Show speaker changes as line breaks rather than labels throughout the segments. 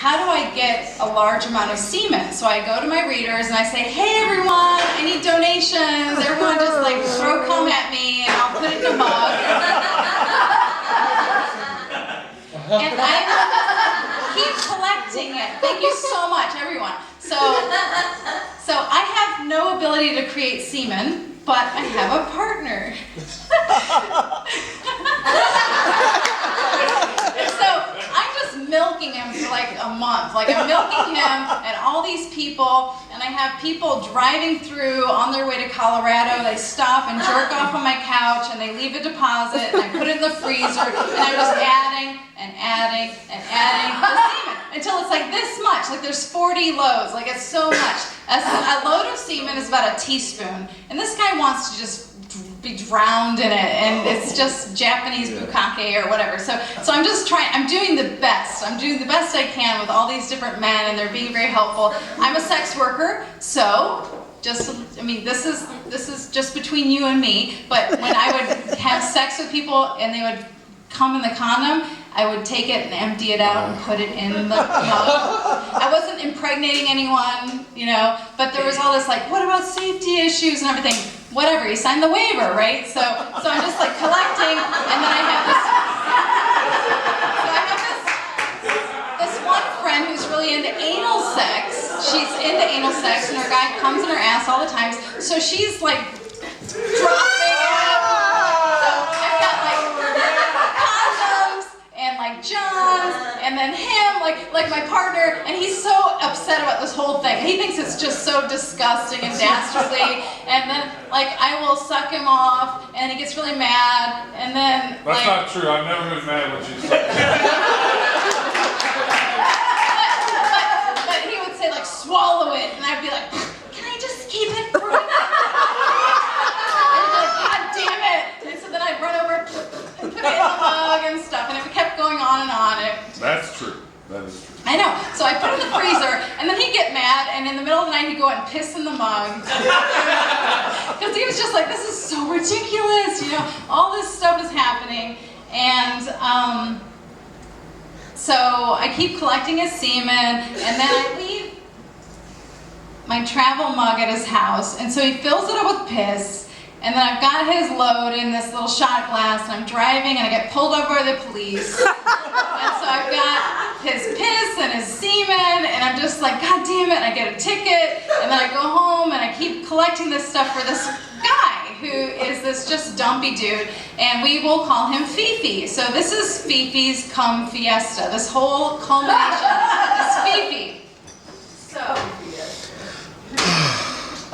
how do I get a large amount of semen? So I go to my readers and I say, hey everyone, I need donations. Everyone just like throw cum at me and I'll put it in a mug. And I keep collecting it. Thank you so much, everyone. So I have no ability to create semen, but I have a partner. So I'm just milking him for like a month. Like I'm milking him and all these people, and I have people driving through on their way to Colorado. They stop and jerk off on my couch and they leave a deposit and I put it in the freezer and I'm just adding and adding and adding the semen until it's like this much. Like there's 40 loads. Like it's so much. A load of semen is about a teaspoon, and this guy wants to just be drowned in it, and it's just Japanese bukkake or whatever. So I'm just trying. I'm doing the best. I'm doing the best I can with all these different men, and they're being very helpful. I'm a sex worker, so I mean, this is just between you and me. But when I would have sex with people and they would come in the condom, I would take it and empty it out and put it in the mug. I wasn't impregnating anyone, you know, but there was all this like, what about safety issues and everything? Whatever, you signed the waiver, right? So I'm just like collecting, and then I have this one friend who's really into anal sex. She's into anal sex, and her guy comes in her ass all the time. So she's like dropping it. So I've got like condoms and like John's, and then him, like my partner, and he's so upset about this whole thing. He thinks it's just so disgusting and dastardly, and then like I will suck him off, and he gets really mad, and then
that's not true. I've never been mad when you suck.
but he would say like swallow it, and I'd be like, can I just keep it for a minute? And he'd be like, God damn it! And so then I'd run over and put it in the mug and stuff, and it kept going on and on.
That's true. That is true.
I know. So I put it in the freezer, and then he'd get mad, and in the middle of the night he'd go out and piss in the mug. Because he was just like, this is so ridiculous, you know, all this stuff is happening. And so I keep collecting his semen, and then I leave my travel mug at his house, and so he fills it up with piss. And then I've got his load in this little shot glass, and I'm driving, and I get pulled over by the police. And so I've got his piss and his semen, and I'm just like, God damn it, I get a ticket, and then I go home, and I keep collecting this stuff for this guy, who is this just dumpy dude, and we will call him Fifi. So this is Fifi's Cum Fiesta. This whole culmination is Fifi.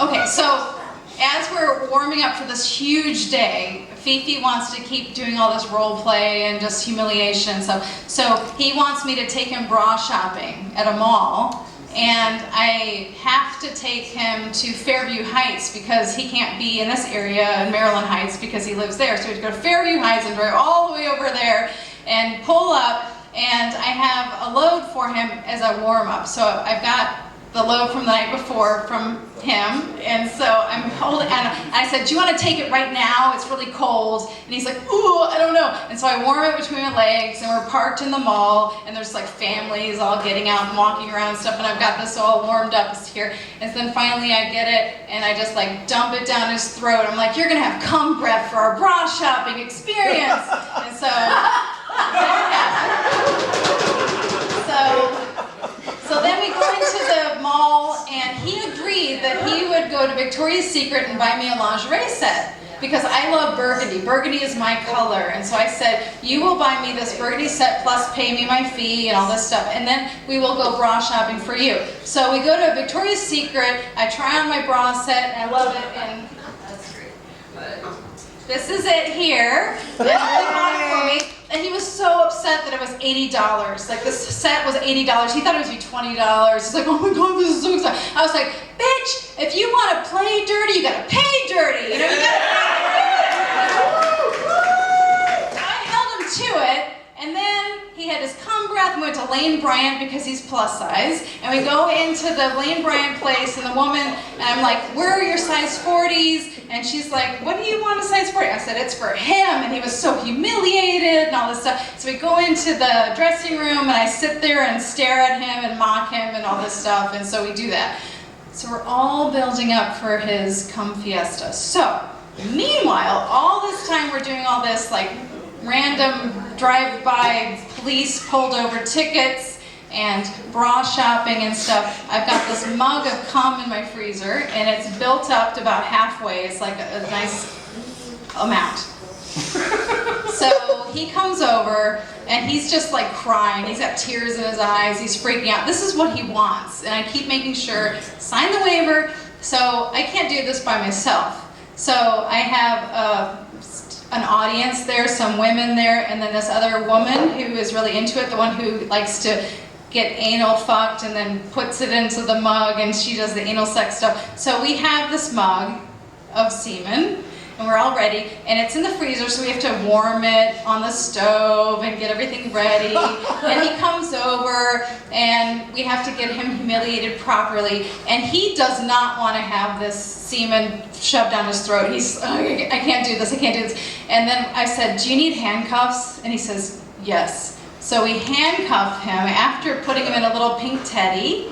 Okay, so as we're warming up for this huge day, Fifi wants to keep doing all this role play and just humiliation. So he wants me to take him bra shopping at a mall, and I have to take him to Fairview Heights because he can't be in this area in Maryland Heights because he lives there. So we have to go to Fairview Heights and drive all the way over there and pull up, and I have a load for him as a warm-up. So I've got the load from the night before from him, and so I'm holding, and I said, do you want to take it right now? It's really cold. And he's like, ooh, I don't know. And so I warm it between my legs, and we're parked in the mall, and there's like families all getting out and walking around and stuff, and I've got this all warmed up here. And then finally I get it, and I just like dump it down his throat. I'm like, you're gonna have cum breath for our bra shopping experience. And so So then we go into the mall, and he agreed that he would go to Victoria's Secret and buy me a lingerie set because I love burgundy. Burgundy is my color, and so I said, you will buy me this burgundy set plus pay me my fee and all this stuff, and then we will go bra shopping for you. So we go to Victoria's Secret, I try on my bra set, and I love it, and that's great. This is it here, and he bought it for me. And he was so upset that it was $80. Like this set was $80. He thought it was $20. He's like, oh my God, this is so exciting. I was like, bitch, if you want to play dirty, you gotta pay dirty. You know, you gotta pay dirty. So I held him to it, and then he had his cum breath and went to Lane Bryant because he's plus size. And we go into the Lane Bryant place and the woman, and I'm like, where are your size 40s? And she's like, what do you want a size 40? I said, it's for him. And he was so humiliated and all this stuff. So we go into the dressing room and I sit there and stare at him and mock him and all this stuff. And so we do that. So we're all building up for his Cum Fiesta. So meanwhile, all this time we're doing all this like random drive-by police pulled over tickets and bra shopping and stuff. I've got this mug of cum in my freezer and it's built up to about halfway. It's like a nice amount. So he comes over and he's just like crying. He's got tears in his eyes. He's freaking out. This is what he wants. And I keep making sure, sign the waiver. So I can't do this by myself. So I have an audience there, some women there, and then this other woman who is really into it, the one who likes to get anal fucked and then puts it into the mug and she does the anal sex stuff. So we have this mug of semen and we're all ready and it's in the freezer, so we have to warm it on the stove and get everything ready. And he comes over and we have to get him humiliated properly, and he does not want to have this semen shoved down his throat. He's, oh, I can't do this, I can't do this. And then I said, do you need handcuffs? And he says, yes. So we handcuff him after putting him in a little pink teddy,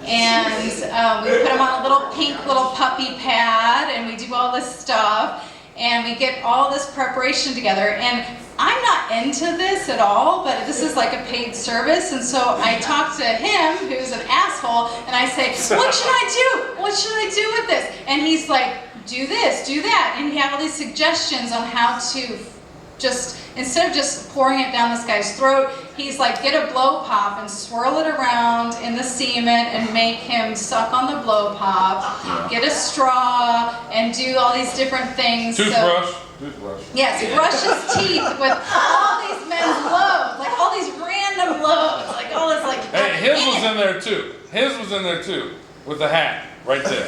and we put him on a little pink little puppy pad, and we do all this stuff, and we get all this preparation together. And I'm not into this at all, but this is like a paid service, and so I talk to him, who's an asshole, and I say, what should I do? What should I do with this? And he's like, do this, do that, and he had all these suggestions on how to just, instead of just pouring it down this guy's throat, he's like, get a blow pop and swirl it around in the semen and make him suck on the blow pop, get a straw, and do all these different things.
Toothbrush.
Yes, brush his teeth with all these men's loads, like all these random loads, like all this like.
Hey, his was in there too. His was in there too, with the hat right there.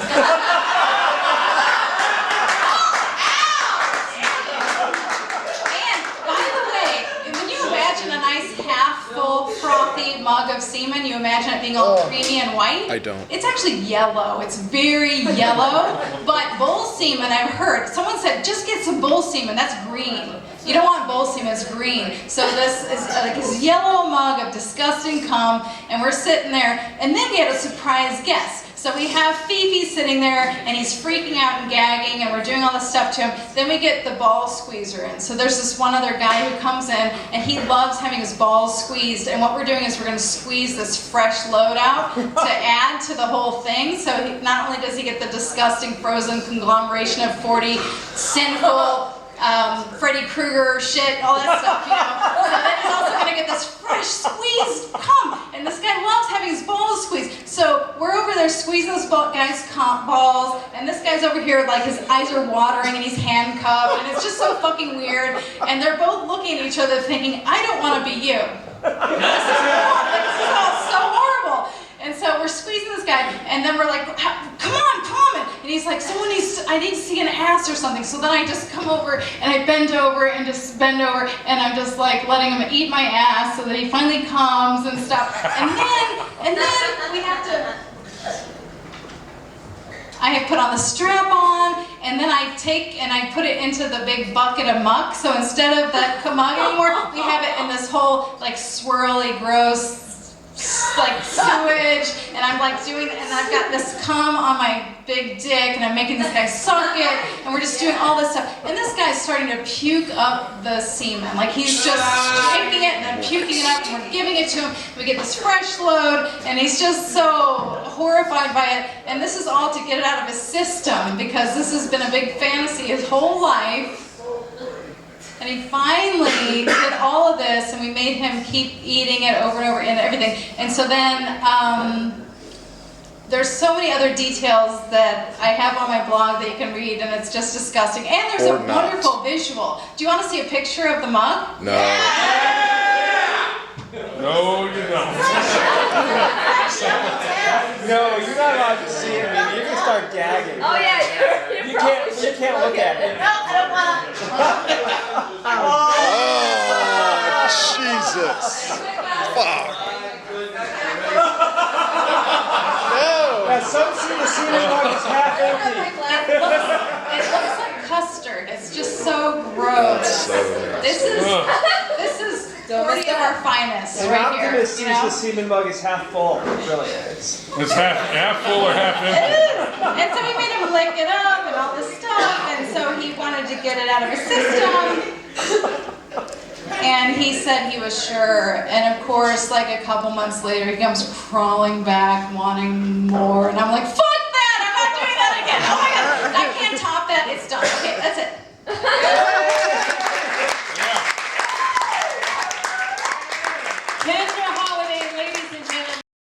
A nice half-full frothy mug of semen, you imagine it being all creamy and white?
I don't.
It's actually yellow. It's very yellow. But bull semen, I've heard, someone said, just get some bull semen. That's green. You don't want bull semen, it's green. So this is like this yellow mug of disgusting cum, and we're sitting there, and then we had a surprise guest. So we have Fifi sitting there, and he's freaking out and gagging, and we're doing all this stuff to him. Then we get the ball squeezer in. So there's this one other guy who comes in, and he loves having his balls squeezed. And what we're doing is we're going to squeeze this fresh load out to add to the whole thing. So not only does he get the disgusting frozen conglomeration of 40 sinful Freddy Krueger shit, all that stuff, you know. So then he's also going to get this fresh squeezed cum. And this guy loves having his balls squeezed. So we're over there squeezing this guy's balls, and this guy's over here like his eyes are watering and he's handcuffed, and it's just so fucking weird. And they're both looking at each other thinking, I don't want to be you. This is horrible. Like, this is all so horrible. And so we're squeezing this guy, and then we're like, come on. And he's like, I need to see an ass or something. So then I just come over, and I bend over, and I'm just like letting him eat my ass so that he finally comes and stuff. And then we have to, I have put on the strap on, and then I take and I put it into the big bucket of muck. So instead of that mug anymore, we have it in this whole like swirly, gross, like sewage, and I'm like doing, and I've got this cum on my big dick, and I'm making this guy suck it, and we're just doing all this stuff, and this guy's starting to puke up the semen, like he's just taking it and then puking it up, and we're giving it to him. We get this fresh load, and he's just so horrified by it, and this is all to get it out of his system, because this has been a big fantasy his whole life. And he finally did all of this, and we made him keep eating it over and over and everything. And so then there's so many other details that I have on my blog that you can read, and it's just disgusting. And there's a wonderful visual. Do you want to see a picture of the mug?
No.
No, you don't.
No, you're not allowed to see it. I mean, you can start gagging.
Oh yeah,
You can't look at it.
No, I don't want to.
Oh, Jesus. Fuck.
Yeah, some see the semen mug is half empty.
It looks like custard. It's just so gross. This is 40 of our finest
An
right here.
optimist
You
sees
know?
the semen mug is half full. It really is.
It's half full or half
It
empty.
is. And so we made him lick it up and all this stuff, and so he wanted to get it out of his system. And he said he was sure, and of course, like a couple months later, he comes crawling back, wanting more, and I'm like, fuck!